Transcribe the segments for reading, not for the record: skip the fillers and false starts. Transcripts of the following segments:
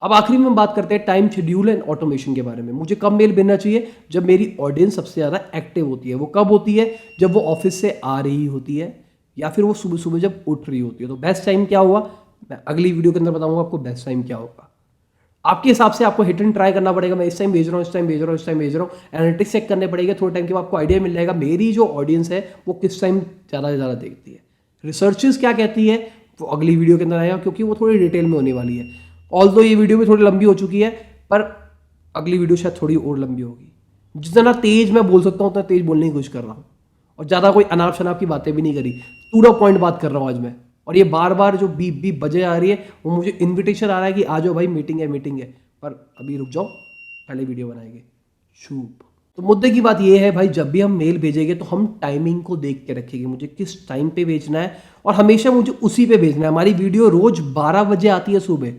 अब आखिरी में हम बात करते हैं टाइम शेड्यूल एंड ऑटोमेशन के बारे में। मुझे कब मेल भेजना चाहिए? जब मेरी ऑडियंस सबसे ज़्यादा एक्टिव होती है। वो कब होती है? जब वो ऑफिस से आ रही होती है या फिर वो सुबह सुबह जब उठ रही होती है। तो बेस्ट टाइम क्या हुआ? मैं अगली वीडियो के अंदर बताऊंगा आपको बेस्ट टाइम क्या होगा। आपके हिसाब से आपको हिट एंड ट्राई करना पड़ेगा। मैं इस टाइम भेज रहा हूँ, इस टाइम भेज रहा हूँ, इस टाइम भेज रहा हूँ। एनालिटिक्स चेक करने पड़ेगा। थोड़े टाइम के बाद आपको आइडिया मिल जाएगा मेरी जो ऑडियंस है वो किस टाइम ज़्यादा से ज़्यादा देखती है। रिसर्चेस क्या कहती है वो अगली वीडियो के अंदर आएगा, क्योंकि वो थोड़ी डिटेल में होने वाली है। ऑल्दो ये वीडियो भी थोड़ी लंबी हो चुकी है, पर अगली वीडियो शायद थोड़ी और लंबी होगी। जितना तेज मैं बोल सकता हूँ उतना तेज बोलने की कोशिश कर रहा हूँ, और ज़्यादा कोई अनाप शनाप की बातें भी नहीं करी। टू द पॉइंट बात कर रहा हूँ आज मैं। और ये बार बार जो बीप बीप बजे आ रही है वो मुझे इन्विटेशन आ रहा है कि आ जाओ भाई, मीटिंग है मीटिंग है। पर अभी रुक जाओ, पहले वीडियो बनाएंगे। शुभ। तो मुद्दे की बात ये है भाई, जब भी हम मेल भेजेंगे तो हम टाइमिंग को देख के रखेंगे, मुझे किस टाइम पे भेजना है, और हमेशा मुझे उसी पे भेजना है। हमारी वीडियो रोज 12 बजे आती है सुबह,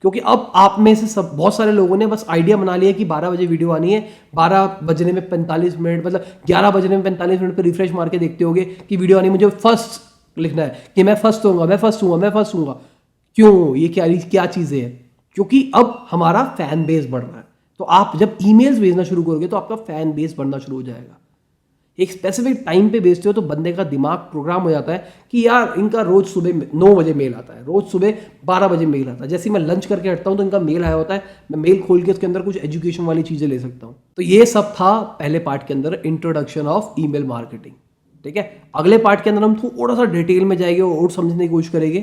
क्योंकि अब आप में से सब बहुत सारे लोगों ने बस आइडिया बना लिया कि 12 बजे वीडियो आनी है। 12 बजने में 45 मिनट, मतलब 11 बजने में 45 मिनट पर रिफ्रेश मार के देखते होगे कि वीडियो आनी, मुझे फर्स्ट लिखना है कि मैं फर्स्ट होऊंगा, मैं फर्स्ट होऊंगा, मैं फर्स्ट होऊंगा। क्यों? ये क्या चीज़ें हैं? क्योंकि अब हमारा फैन बेस बढ़ रहा है। तो आप जब ईमेल्स भेजना शुरू करोगे तो आपका फैन बेस बढ़ना शुरू हो जाएगा। एक स्पेसिफिक टाइम पे भेजते हो तो बंदे का दिमाग प्रोग्राम हो जाता है कि यार इनका रोज सुबह 9 बजे मेल आता है, रोज सुबह 12 बजे मेल आता है। जैसे ही मैं लंच करके हटता हूँ तो इनका मेल आया होता है, मैं मेल खोल के उसके अंदर कुछ एजुकेशन वाली चीज़ें ले सकता हूँ। तो ये सब था पहले पार्ट के अंदर, इंट्रोडक्शन ऑफ ईमेल मार्केटिंग। ठीक है, अगले पार्ट के अंदर हम थोड़ा सा डिटेल में जाएंगे और समझने की कोशिश करेंगे।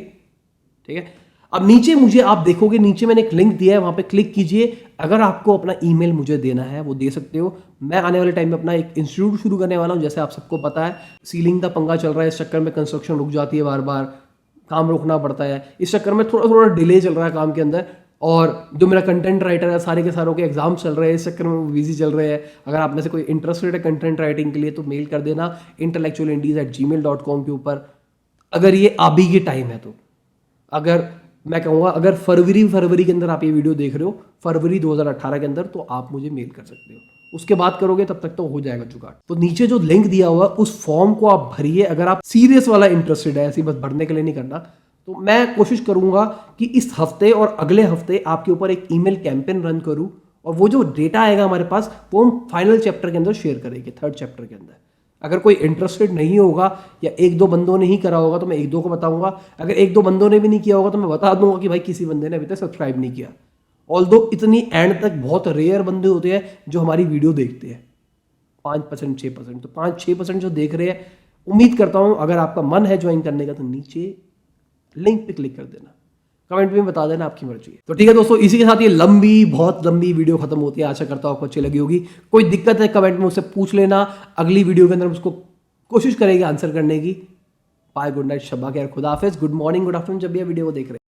ठीक है, अब नीचे मुझे आप देखोगे, नीचे मैंने एक लिंक दिया है, वहां पे क्लिक कीजिए। अगर आपको अपना ईमेल मुझे देना है वो दे सकते हो। मैं आने वाले टाइम में अपना एक इंस्टीट्यूट शुरू करने वाला हूं, जैसे आप सबको पता है सीलिंग का पंगा चल रहा है, इस चक्कर में कंस्ट्रक्शन रुक जाती है, बार बार काम रोकना पड़ता है। इस चक्कर में थोड़ा थोड़ा डिले चल रहा है काम के अंदर, और जो मेरा कंटेंट राइटर है सारे के सारों के एग्जाम चल रहे हैं, इस चक्कर में वो बिजी चल रहे हैं। अगर आप में से कोई इंटरेस्टेड है कंटेंट राइटिंग के लिए तो मेल कर देना intellectualindies@gmail.com के ऊपर, अगर ये अभी के टाइम है तो। अगर मैं कहूँगा अगर फरवरी के अंदर आप ये वीडियो देख रहे हो, फरवरी 2018 के अंदर, तो आप मुझे मेल कर सकते हो। उसके बाद करोगे तब तक तो हो जाएगा जुगाड़। तो नीचे जो लिंक दिया हुआ उस फॉर्म को आप भरिए। अगर आप सीरियस वाला इंटरेस्टेड है, ऐसी बस भरने के लिए नहीं करना, तो मैं कोशिश करूंगा कि इस हफ्ते और अगले हफ्ते आपके ऊपर एक ईमेल कैंपेन रन करूं, और वो जो डेटा आएगा हमारे पास वो हम फाइनल चैप्टर के अंदर शेयर करेंगे, 3rd चैप्टर के अंदर। अगर कोई इंटरेस्टेड नहीं होगा या एक दो बंदों ने ही करा होगा तो मैं एक दो को बताऊंगा। अगर एक दो बंदों ने भी नहीं किया होगा तो मैं बता दूंगा कि भाई किसी बंदे ने अभी तक सब्सक्राइब नहीं किया। ऑल्दो इतनी एंड तक बहुत रेयर बंदे होते हैं जो हमारी वीडियो देखते हैं, 5% 6%। तो 5-6% जो देख रहे हैं, उम्मीद करता हूं अगर आपका मन है ज्वाइन करने का तो नीचे लिंक पे क्लिक कर देना, कमेंट में बता देना, आपकी मर्जी है। तो ठीक है दोस्तों, इसी के साथ ये बहुत लंबी वीडियो खत्म होती है। आशा करता हूं आपको अच्छी लगी होगी। कोई दिक्कत है कमेंट में उससे पूछ लेना, अगली वीडियो के अंदर उसको कोशिश करेंगे आंसर करने की। बाय, गुड नाइट, शब्बा खैर, खुदा हाफिज, गुड मॉर्निंग, गुड आफ्टरनून, जब भी वीडियो को देख रहे हैं।